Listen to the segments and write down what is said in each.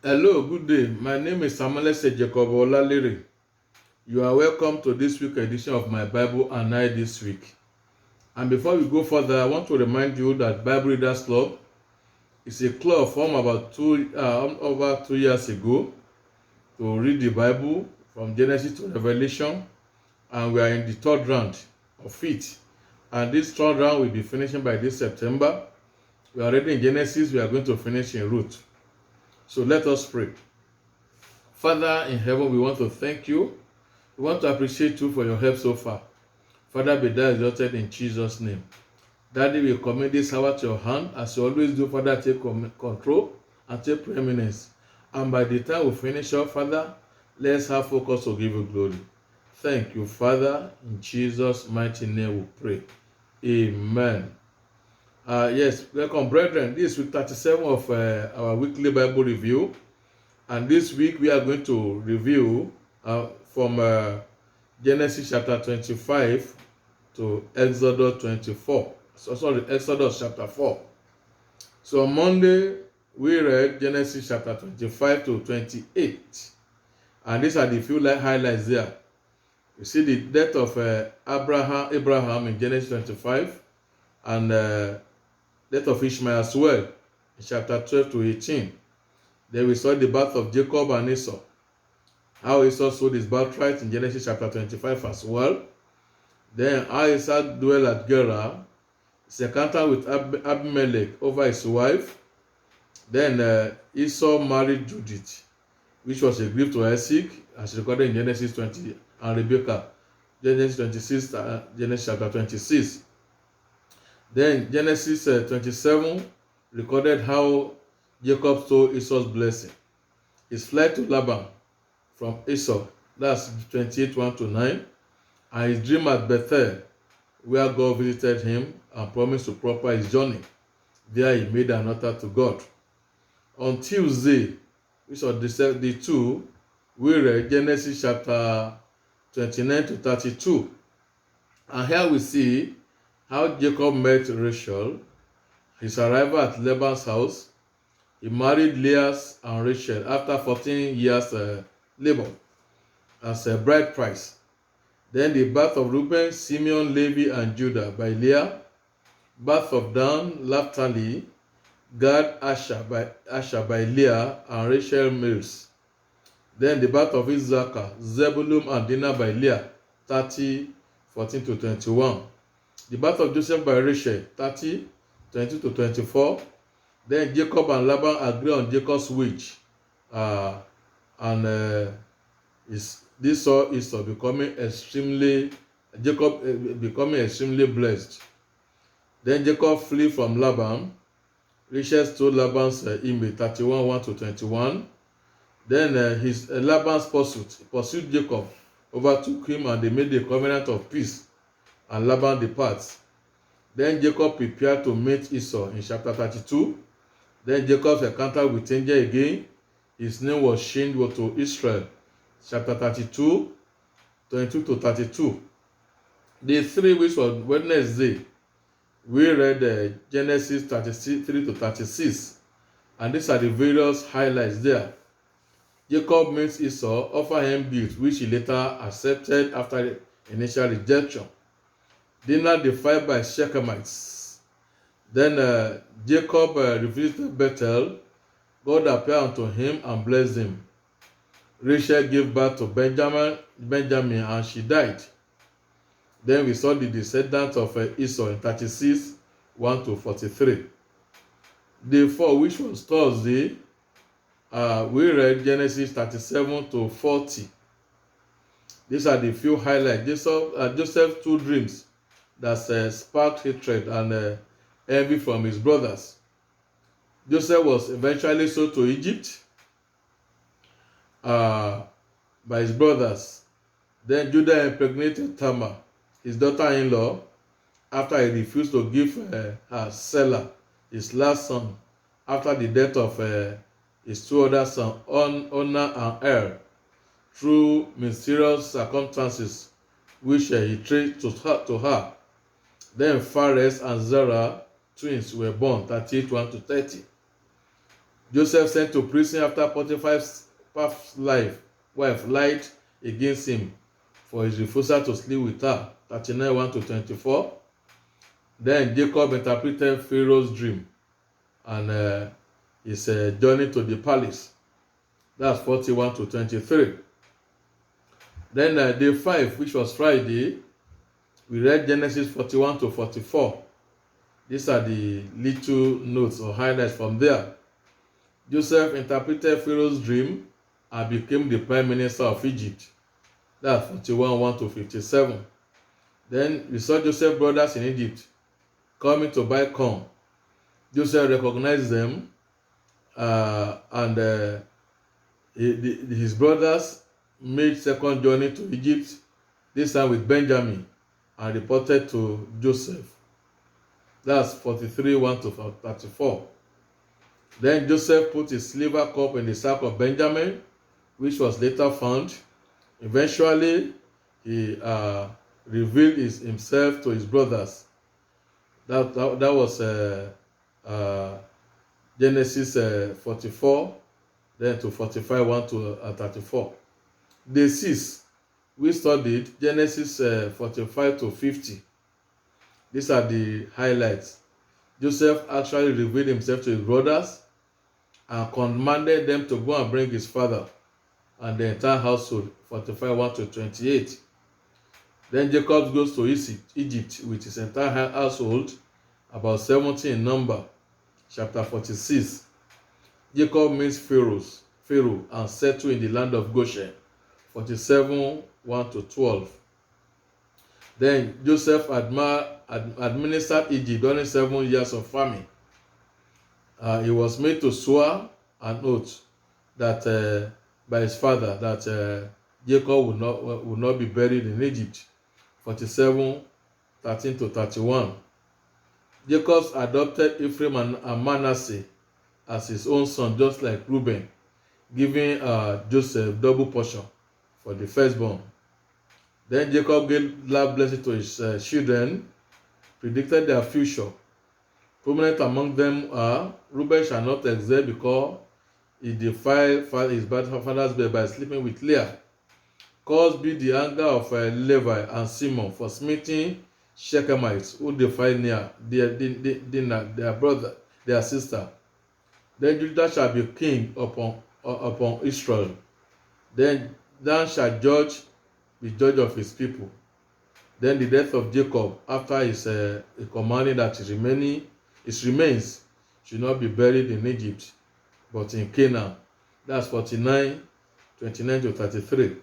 Hello, good day. My name is Samuel Jacob Olalere. You are welcome to this week edition of my Bible and I this week. And before we go further, I want to remind you that Bible Readers Club is a club formed about over 2 years ago to read the Bible from Genesis to Revelation, and we are in the third round of it. And this third round will be finishing by this September. We are already in Genesis. We are going to finish in Ruth. So let us pray. Father in heaven, we want to thank you. We want to appreciate you for your help so far. Father, be thou exalted in Jesus' name. Daddy, we commit this hour to your hand. As you always do, Father, take control and take preeminence. And by the time we finish up, Father, let's have focus to give you glory. Thank you, Father. In Jesus' mighty name we pray. Amen. Yes, welcome, brethren. This is week 37 of our weekly Bible review. And this week we are going to review from Genesis chapter 25 to Exodus 24. Exodus chapter 4. So on Monday, we read Genesis chapter 25 to 28. And these are the few highlights there. You see the death of Abraham in Genesis 25, and death of Ishmael as well in chapter 12 to 18. Then we saw the birth of Jacob and Esau. How Esau sold his birthright in Genesis chapter 25 as well. Then how Isaac dwelt at Gerar. His encounter with Abimelech over his wife. Then Esau married Judith, which was a grief to Isaac, as recorded in Genesis 20, and Rebekah, Genesis 26, Genesis chapter 26. Then Genesis 27 recorded how Jacob stole Esau's blessing. His flight to Laban from Esau, that's 28 1 to 9, and his dream at Bethel, where God visited him and promised to prosper his journey. There he made an altar to God. On Tuesday, which was the two, we read Genesis chapter 29 to 32. And here we see how Jacob met Rachel, his arrival at Laban's house. He married Leah and Rachel after 14 years labor as a bride price. Then the birth of Reuben, Simeon, Levi, and Judah by Leah. Birth of Dan, Naphtali, Gad, Asher by Leah, and Rachel Mills. Then the birth of Issachar, Zebulun, and Dinah by Leah, 30, 14 to 21. The birth of Joseph by Rachel, 30, 22 to 24. Then Jacob and Laban agree on Jacob's wage, and this saw Esau becoming extremely blessed. Then Jacob flee from Laban. Rachel stole Laban's image, 31 1 to 21. Then Laban's pursued Jacob, overtook him, and they made a covenant of peace, and Laban departs. Then Jacob prepared to meet Esau in chapter 32. Then Jacob's encounter with angel again. His name was changed to Israel. Chapter 32, 22 to 32. Day 3, which was Wednesday, we read Genesis 33 to 36. And these are the various highlights there. Jacob meets Esau, offer him gifts, which he later accepted after initial rejection. Dinah defied by Shechemites. Then Jacob revisited Bethel. God appeared unto him and blessed him. Rachel gave birth to Benjamin, and she died. Then we saw the descendants of Esau in 36, 1 to 43. Day 4, which was Thursday, we read Genesis 37 to 40. These are the few highlights. Joseph's two dreams that sparked hatred and envy from his brothers. Joseph was eventually sold to Egypt by his brothers. Then Judah impregnated Tamar, his daughter-in-law, after he refused to give her Selah, his last son, after the death of his two other sons, Onan and Er, through mysterious circumstances which he traced to her. Then Phares and Zerah, twins, were born, 38 1 to 30. Joseph sent to prison after Potiphar's wife lied against him for his refusal to sleep with her. 39:1-24. Then Jacob interpreted Pharaoh's dream and his journey to the palace. That's 41-23. Then day 5, which was Friday, we read Genesis 41-44. These are the little notes or highlights from there. Joseph interpreted Pharaoh's dream and became the prime minister of Egypt. That's 41:1-57. Then we saw Joseph's brothers in Egypt coming to buy corn. Joseph recognized them and his brothers made second journey to Egypt, this time with Benjamin, and reported to Joseph. That's 43:1-34. Then Joseph put his silver cup in the sack of Benjamin, which was later found. Eventually, he revealed himself to his brothers. That was Genesis 44, then to 45, 1-34. Day 6, we studied Genesis 45-50. These are the highlights. Joseph actually revealed himself to his brothers and commanded them to go and bring his father and the entire household. 45:1-28. Then Jacob goes to Egypt with his entire household, about 70 in number. Chapter 46. Jacob meets Pharaoh and settled in the land of Goshen. 47:1-12. Then Joseph administered Egypt during 7 years of famine. He was made to swear an oath that by his father that Jacob would not be buried in Egypt. 47:13-31. Jacob adopted Ephraim and Manasseh as his own son, just like Reuben, giving Joseph double portion for the firstborn. Then Jacob gave loud blessing to his children, predicted their future. Prominent among them are Reuben shall not excel because he defiled his father's bed by sleeping with Leah. Caused be the anger of Levi and Simon for smitten Shechemites who defied Dinah, their brother, their sister. Then Judah shall be king upon Israel. Then Dan shall be judge of his people. Then the death of Jacob, after his commanding that his remains should not be buried in Egypt, but in Canaan. That's 49:29-33.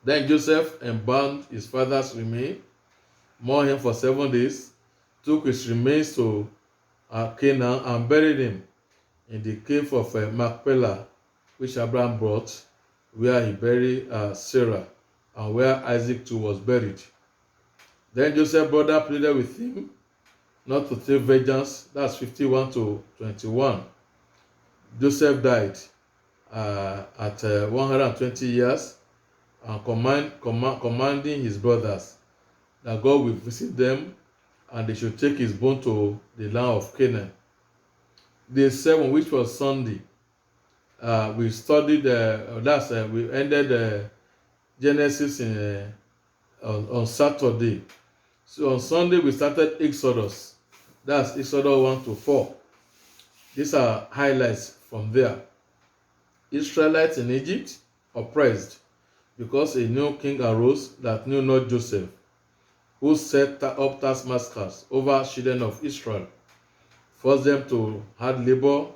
Then Joseph embalmed his father's remains, mourned him for 7 days, took his remains to Canaan and buried him in the cave of Machpelah, which Abraham brought, where he buried Sarah and where Isaac too was buried. Then Joseph's brother pleaded with him not to take vengeance. That's 51-21. Joseph died at 120 years and commanding his brothers that God will visit them and they should take his bone to the land of Canaan. Day 7, which was Sunday, we studied we ended Genesis on Saturday. So on Sunday we started Exodus. That's Exodus 1-4. These are highlights from there. Israelites in Egypt oppressed because a new king arose that knew not Joseph, who set up taskmasters over children of Israel, forced them to hard labor,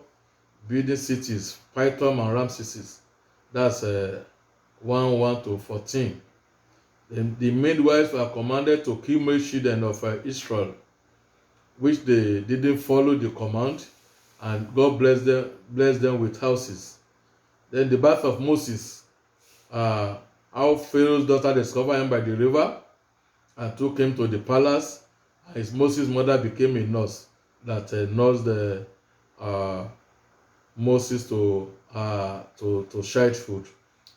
building cities, Pithom and Ramses. That's 1:1-14. The midwives were commanded to kill male children of Israel, which they didn't follow the command, and God blessed them with houses. Then the birth of Moses, how Pharaoh's daughter discovered him by the river and took him to the palace. His Moses' mother became a nurse that nursed Moses to shide food.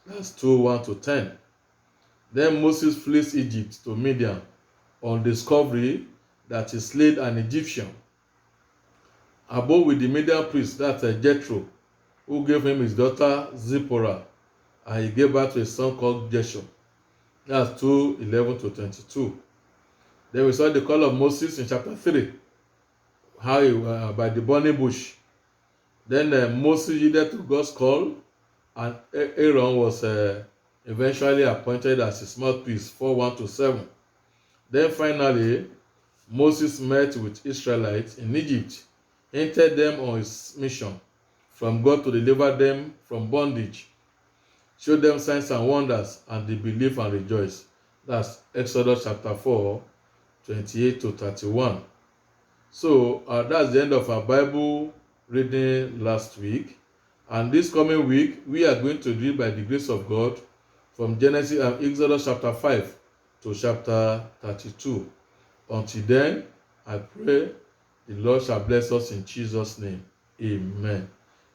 That's 2:1-10. Then Moses flees Egypt to Midian on discovery that he slayed an Egyptian. abode with the Midian priest, that's Jethro, who gave him his daughter Zipporah, and he gave birth to a son called Gershom. That's 2:11-22. Then we saw the call of Moses in chapter 3, how he by the burning bush. Then Moses yielded to God's call, and Aaron was eventually appointed as his mouthpiece, 4:1-7. Then finally, Moses met with Israelites in Egypt, entered them on his mission from God to deliver them from bondage, showed them signs and wonders, and they believe and rejoice. That's Exodus chapter 4:28-31. So that's the end of our Bible reading last week. And this coming week, we are going to read by the grace of God from Genesis and Exodus chapter 5 to chapter 32. Until then, I pray the Lord shall bless us in Jesus' name. Amen.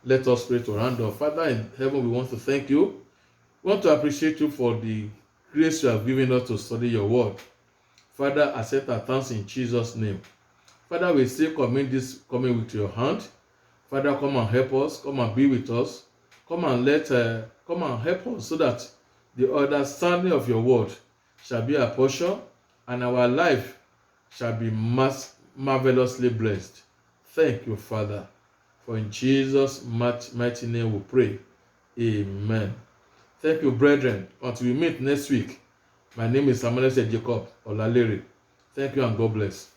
Let us pray to round off. Father in heaven, we want to thank you. We want to appreciate you for the grace you have given us to study your word. Father, accept our thanks in Jesus' name. Father, we still commit this coming week to your hand. Father, come and help us. Come and be with us. Come and help us so that the understanding of your word shall be our portion, and our life shall be marvelously blessed. Thank you, Father. For in Jesus' mighty name we pray. Amen. Thank you, brethren. Until we meet next week, my name is Samuel Jacob Olalere. Thank you and God bless.